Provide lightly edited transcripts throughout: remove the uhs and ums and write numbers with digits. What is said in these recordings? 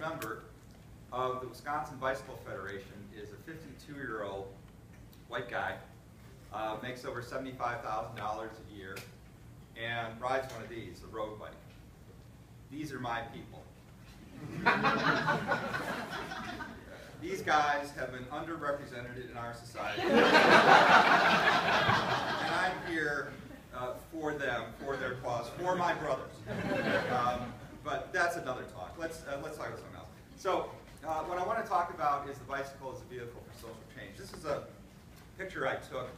member of the Wisconsin Bicycle Federation is a 52-year-old white guy, makes over $75,000 a year, and rides one of these, a road bike. These are my people. These guys have been underrepresented in our society. And I'm here for them, for their cause, for my brothers. But that's another talk. Let's talk about something else. So what I want to talk about is the bicycle as a vehicle for social change. This is a picture I took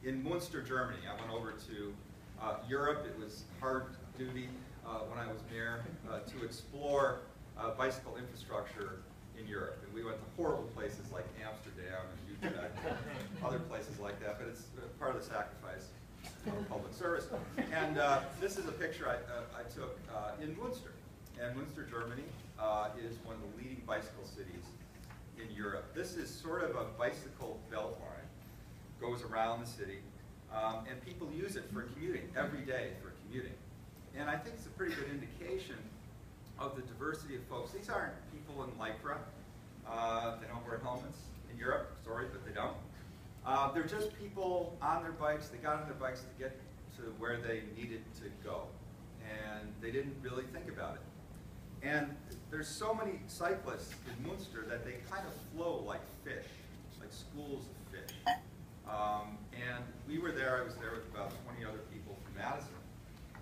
in Munster, Germany. I went over to Europe. It was hard duty when I was there to explore bicycle infrastructure in Europe. And we went to horrible places like Amsterdam and Utrecht and other places like that, but it's part of the sacrifice of public service. And this is a picture I took in Munster. And Munster, Germany is one of the leading bicycle cities in Europe. This is sort of a bicycle belt line, goes around the city, and people use it for commuting, every day for commuting. And I think it's a pretty good indication of the diversity of folks. These aren't people in Lycra. They don't wear helmets in Europe, sorry, but they don't. They're just people on their bikes. They got on their bikes to get to where they needed to go. And they didn't really think about it. And there's so many cyclists in Munster that they kind of flow like fish, like schools of fish. And we were there, I was there with about 20 other people from Madison,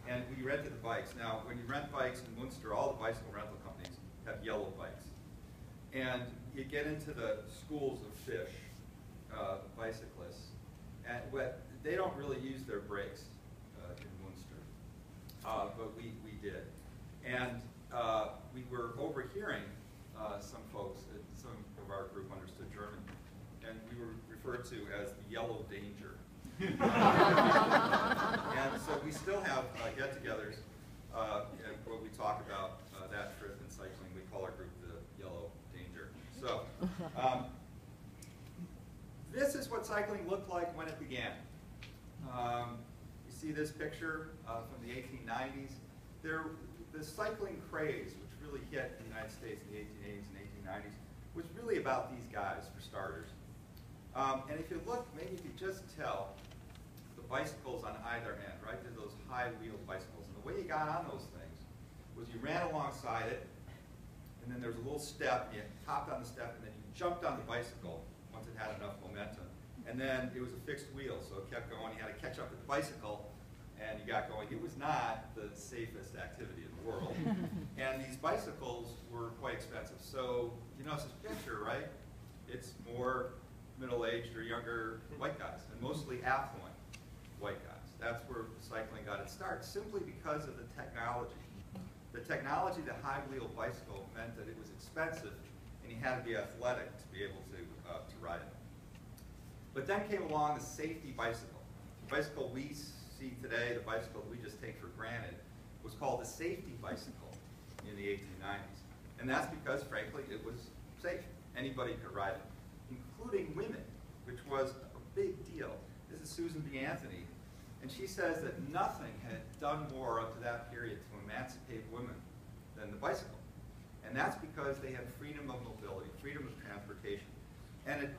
and we rented the bikes. Now, when you rent bikes in Munster, all the bicycle rental companies have yellow bikes. And you get into the schools of fish, bicyclists, and they don't really use their brakes in Munster, but we did. And we were overhearing some folks, some of our group understood German, and we were referred to as the Yellow Danger. And so we still have get-togethers where we talk about that trip in cycling. We call our group the Yellow Danger. So this is what cycling looked like when it began. You see this picture from the 1890s. The cycling craze, which really hit the United States in the 1880s and 1890s, was really about these guys, for starters. And if you look, maybe you could just tell the bicycles on either end, right? They're those high-wheeled bicycles. And the way you got on those things was you ran alongside it, and then there was a little step, you hopped on the step, and then you jumped on the bicycle once it had enough momentum. And then it was a fixed wheel, so it kept going. You had to catch up with the bicycle, and you got going. It was not the safest activity in the world. And these bicycles were quite expensive. So you notice this picture, right? It's more middle-aged or younger white guys, and mostly affluent white guys. That's where cycling got its start, simply because of the technology. The technology, the high-wheel bicycle, meant that it was expensive, and you had to be athletic to be able to ride it. But then came along the safety bicycle. The bicycle we see today, the bicycle that we just take for granted, was called the safety bicycle in the 1890s. And that's because, frankly, it was safe. Anybody could ride it, including women, which was a big deal. This is Susan B. Anthony, and she says that nothing had done more up to that period to emancipate women than the bicycle. And that's because they had freedom of mobility, freedom of transportation. And it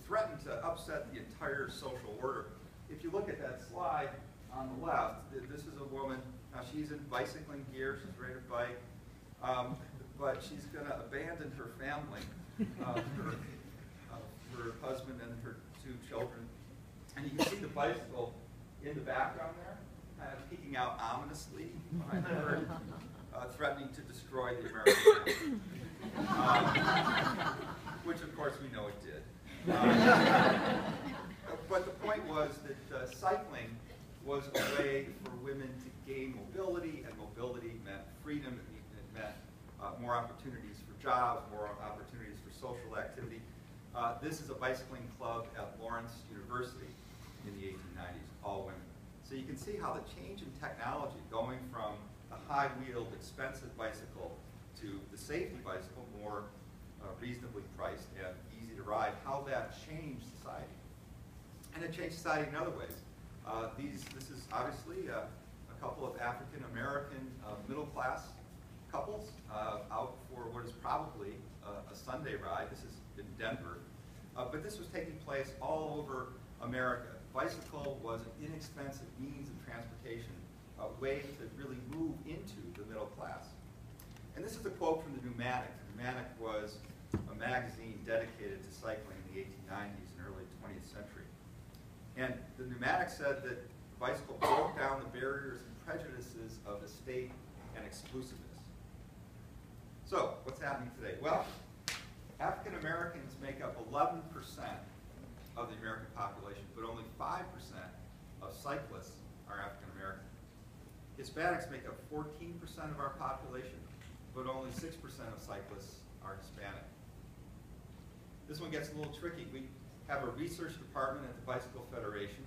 threatened to upset the entire social order. If you look at that slide on the left, this is a woman, now she's in bicycling gear, she's ready to bike, but she's going to abandon her family, her husband and her 2 children. And you can see the bicycle in the background there, kind of peeking out ominously behind her, threatening to destroy the American family. Which, of course, we know it did. But the point was that cycling was a way for women to gain mobility, and mobility meant freedom. It meant more opportunities for jobs, more opportunities for social activity. This is a bicycling club at Lawrence University in the 1890s, all women. So you can see how the change in technology, going from a high-wheeled, expensive bicycle to the safety bicycle, more reasonably priced and easy to ride, how that changed society. And it changed society in other ways. This is obviously a couple of African-American middle-class couples out for for what is probably a Sunday ride. This is in Denver. But this was taking place all over America. Bicycle was an inexpensive means of transportation, a way to really move into the middle class. And this is a quote from the Pneumatic. The Pneumatic was a magazine dedicated to cycling in the 1890s and early 20th century. And the Pneumatic said that the bicycle broke down the barriers and prejudices of estate and exclusiveness. So, what's happening today? Well, African Americans make up 11% of the American population, but only 5% of cyclists are African American. Hispanics make up 14% of our population, but only 6% of cyclists are Hispanic. This one gets a little tricky. We have a research department at the Bicycle Federation,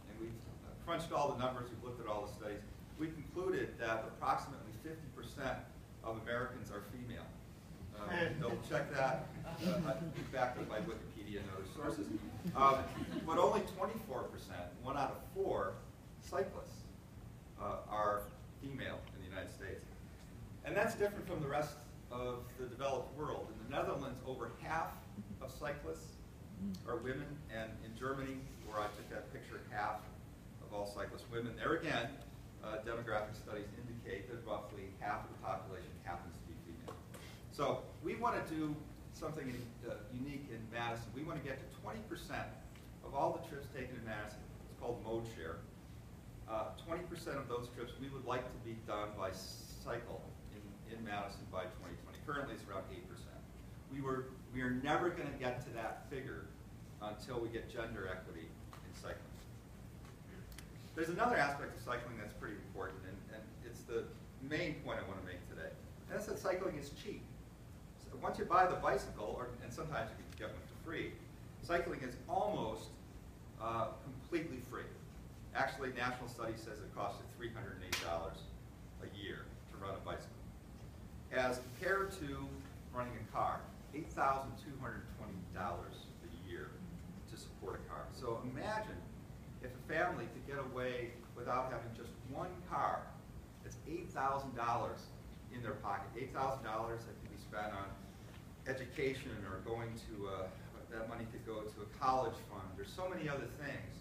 and we've crunched all the numbers, we've looked at all the studies. We concluded that approximately 50% of Americans are female. They'll check that, backed up by Wikipedia and other sources. But only 24%, 1 out of 4 cyclists are female in the United States. And that's different from the rest of the developed world. In the Netherlands, over half of cyclists are women, and in Germany, where I took that picture, half of all cyclists women. There again, demographic studies indicate that roughly half of the population happens to be female. So we want to do something unique in Madison. We want to get to 20% of all the trips taken in Madison. It's called mode share. 20% of those trips we would like to be done by cycle in Madison by 2020. Currently it's around 8%. We are never going to get to that figure until we get gender equity in cycling. There's another aspect of cycling that's pretty important, and it's the main point I want to make today. And that's that cycling is cheap. So once you buy the bicycle, and sometimes you can get one for free, cycling is almost completely free. Actually, national study says it costs you $308 a year to run a bicycle. As compared to running a car, $8,220 a year to support a car. So imagine if a family could get away without having just one car. It's $8,000 in their pocket. $8,000 that can be spent on education or going to, that money could go to a college fund. There's so many other things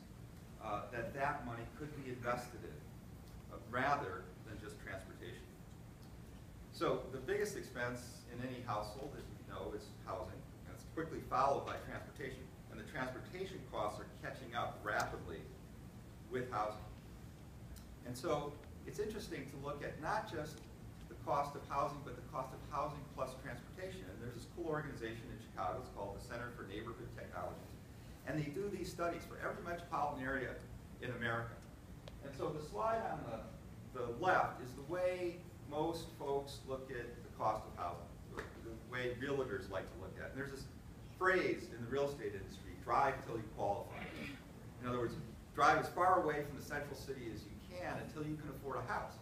that money could be invested in rather than just transportation. So the biggest expense in any household, as you know, is housing, and it's quickly followed by transportation. And the transportation costs are catching up rapidly with housing. And so it's interesting to look at not just the cost of housing, but the cost of housing plus transportation. And there's this cool organization in Chicago, it's called the Center for Neighborhood Technologies. And they do these studies for every metropolitan area in America. And so the slide on the left is the way most folks look at the cost of housing, the way realtors like to look at it. And there's this phrase in the real estate industry, drive till you qualify. In other words, drive as far away from the central city as you can until you can afford a house.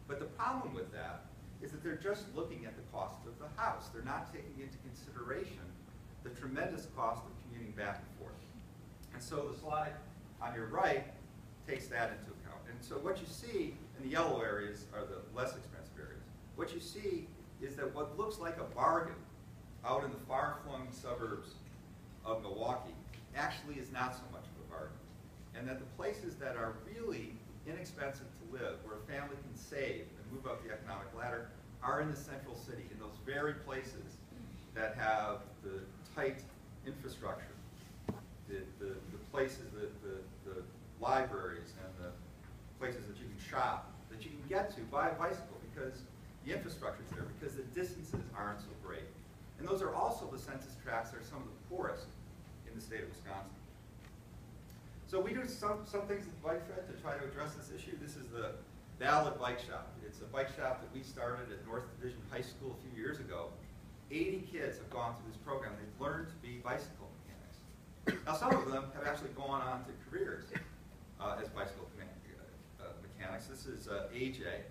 But the problem with that is that they're just looking at the cost of the house. They're not taking into consideration the tremendous cost of commuting back and forth. And so the slide on your right takes that into account. And so what you see in the yellow areas are the less expensive areas. What you see is that what looks like a bargain out in the far-flung suburbs of Milwaukee actually is not so much of a bargain. And that the places that are really inexpensive to live, where a family can save and move up the economic ladder, are in the central city, in those very places that have the tight infrastructure, the places, the libraries and the places that you can shop, that you can get to by a bicycle because the infrastructure is there, because the distances aren't so great. And those are also the census tracts that are some of the poorest in the state of Wisconsin. So we do some things at the Bike Fed to try to address this issue. This is the Ballad Bike Shop. It's a bike shop that we started at North Division High School a few years ago. 80 kids have gone through this program. They've learned to be bicycle mechanics. Now some of them have actually gone on to careers as bicycle mechanics. This is AJ.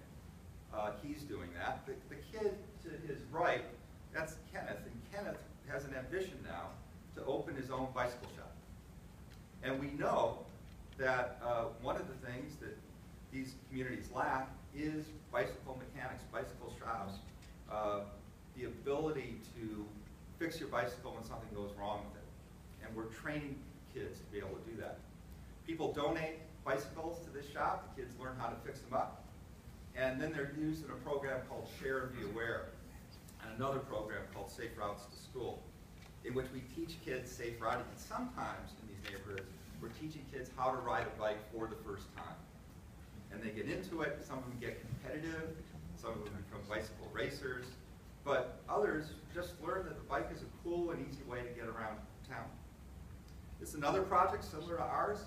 He's doing that. The kid to his right, that's Kenneth, and Kenneth has an ambition now to open his own bicycle shop. And we know that one of the things that these communities lack is bicycle mechanics, bicycle shops. the ability to fix your bicycle when something goes wrong with it. And we're training kids to be able to do that. People donate bicycles to this shop. The kids learn how to fix them up. And then they're used in a program called Share and Be Aware, and another program called Safe Routes to School, in which we teach kids safe riding. And sometimes in these neighborhoods, we're teaching kids how to ride a bike for the first time. And they get into it. Some of them get competitive. Some of them become bicycle racers. But others just learn that the bike is a cool and easy way to get around town. This is another project similar to ours.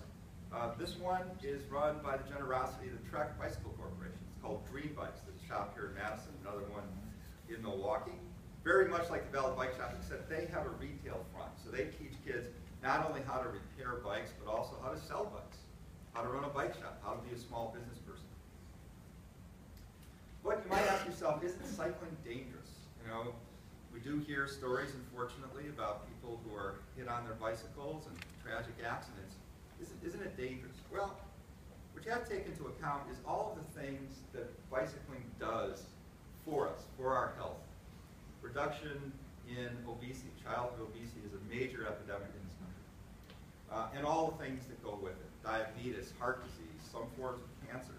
This one is run by the generosity of the Trek Bicycle Corporation. It's called Dream Bikes. There's a shop here in Madison, another one in Milwaukee. Very much like the Valid Bike Shop, except they have a retail front. So they teach kids not only how to repair bikes, but also how to sell bikes, how to run a bike shop, how to be a small business person. But you might ask yourself, isn't cycling dangerous? You know, we do hear stories, unfortunately, about people who are hit on their bicycles and tragic accidents. Isn't it dangerous? Well, what you have to take into account is all of the things that bicycling does for us, for our health. Reduction in obesity. Childhood obesity is a major epidemic in this country. And all the things that go with it. Diabetes, heart disease, some forms of cancer.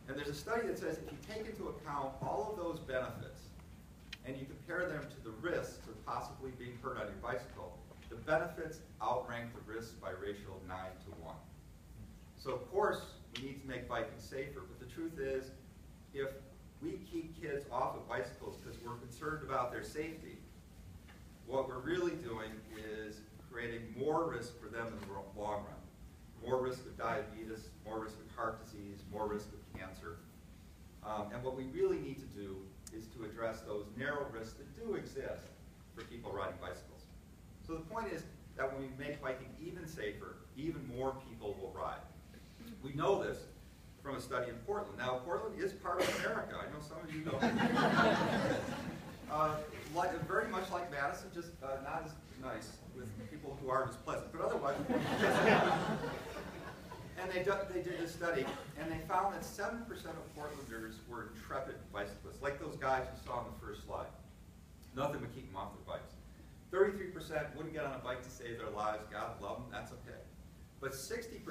And there's a study that says if you take into account all of those benefits and you compare them to the risks of possibly being hurt on your bicycle, the benefits outrank the risks by a ratio of 9 to 1. So of course, we need to make biking safer, but the truth is, if we keep kids off of bicycles because we're concerned about their safety, what we're really doing is creating more risk for them in the long run. More risk of diabetes, more risk of heart disease, more risk of cancer. And what we really need to do is to address those narrow risks that do exist for people riding bicycles. So the point is that when we make biking even safer, even more people will ride. We know this from a study in Portland. Now, Portland is part of America. I know some of you don't. Very much like Madison, just not as nice with people who aren't as pleasant, but otherwise. And they did this study, and they found that 7% of Portlanders were intrepid bicyclists, like those guys you saw on the first slide. Nothing would keep them off their bikes. 33% wouldn't get on a bike to save their lives. God love them, that's okay. But 60%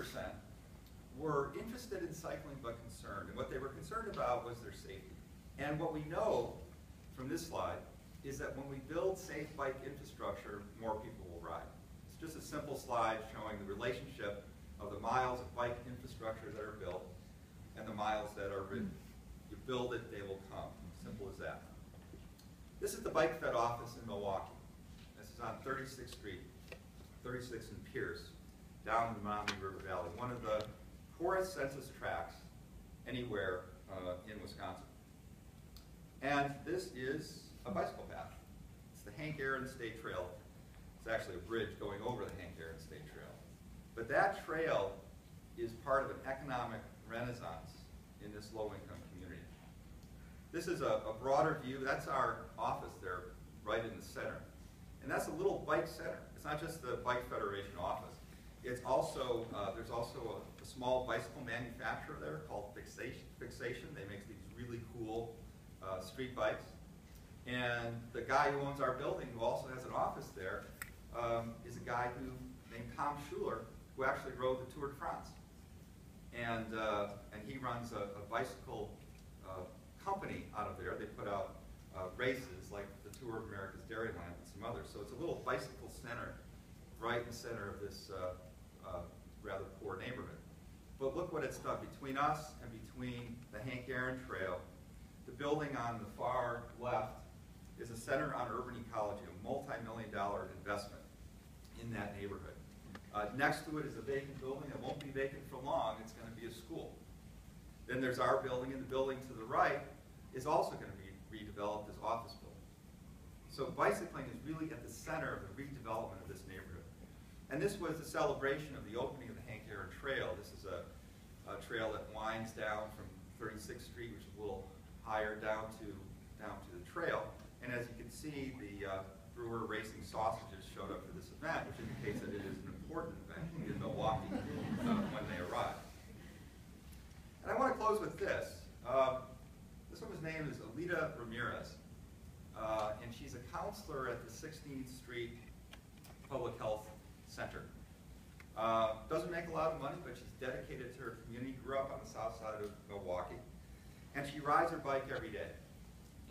were interested in cycling but concerned. And what they were concerned about was their safety. And what we know from this slide is that when we build safe bike infrastructure, more people will ride. It's just a simple slide showing the relationship of the miles of bike infrastructure that are built and the miles that are ridden. You build it, they will come. Simple as that. This is the Bike Fed office in Milwaukee. This is on 36th Street, 36th and Pierce, down in the Menominee River Valley. One of the poorest census tracts anywhere in Wisconsin. And this is a bicycle path. It's the Hank Aaron State Trail. It's actually a bridge going over the Hank Aaron State Trail. But that trail is part of an economic renaissance in this low-income community. This is a broader view. That's our office there, right in the center. And that's a little bike center. It's not just the Bike Federation office. It's also, there's also a small bicycle manufacturer there called Fixation. They make these really cool street bikes. And the guy who owns our building, who also has an office there, is a guy named Tom Schuler, who actually rode the Tour de France. And he runs a bicycle company out of there. They put out races like the Tour of America's Dairyland and some others. So it's a little bicycle center right in the center of this rather poor neighborhood. But look what it's done. Between us and between the Hank Aaron Trail, the building on the far left is a Center on Urban Ecology, a multi-million-dollar investment in that neighborhood. Next to it is a vacant building that won't be vacant for long. It's going to be a school. Then there's our building, and the building to the right is also going to be redeveloped as office building. So bicycling is really at the center of the redevelopment of this neighborhood. And this was the celebration of the opening of the Hank Aaron Trail. This is a trail that winds down from 36th Street, which is a little higher, down to the trail. And as you can see, the Brewer Racing Sausages showed up for this event, which indicates that it is an important event in Milwaukee when they arrive. And I want to close with this. This woman's name is Alita Ramirez. and she's a counselor at the 16th Street Public Health Center. Doesn't make a lot of money, but she's dedicated to her community. Grew up on the south side of Milwaukee, and she rides her bike every day.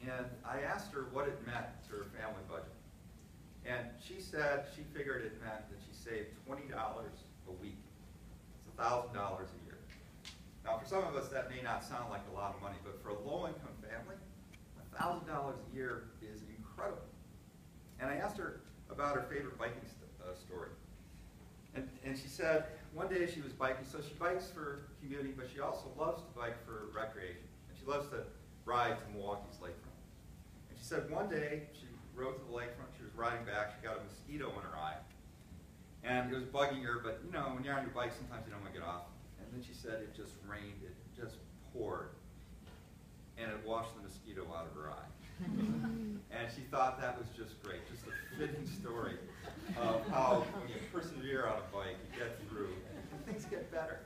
And I asked her what it meant to her family budget. And she said she figured it meant that she saved $20 a week. It's $1,000 a year. Now, for some of us, that may not sound like a lot of money, but for a low-income family, $1,000 a year is incredible. And I asked her about her favorite biking story. And she said one day she was biking, so she bikes for commuting, but she also loves to bike for recreation. And she loves to ride to Milwaukee's lakefront. And she said one day she rode to the lakefront, she was riding back, she got a mosquito in her eye. And it was bugging her, but you know, when you're on your bike, sometimes you don't want to get off. And then she said it just rained, it just poured. And it washed the mosquito out of her eye. And she thought that was just great, just a fitting story of how when you persevere on a bike, you get through, and things get better.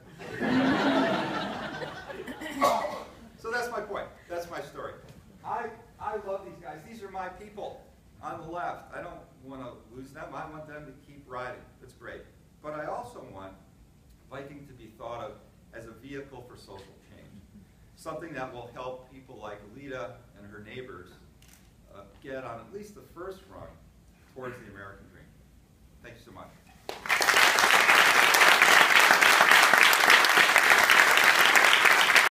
So that's my point. That's my story. I love these guys. These are my people on the left. I don't want to lose them. I want them to keep riding. That's great. But I also want biking to be thought of as a vehicle for social change, something that will help people like Alita and her neighbors get on at least the first rung towards the American dream. Thank you so much.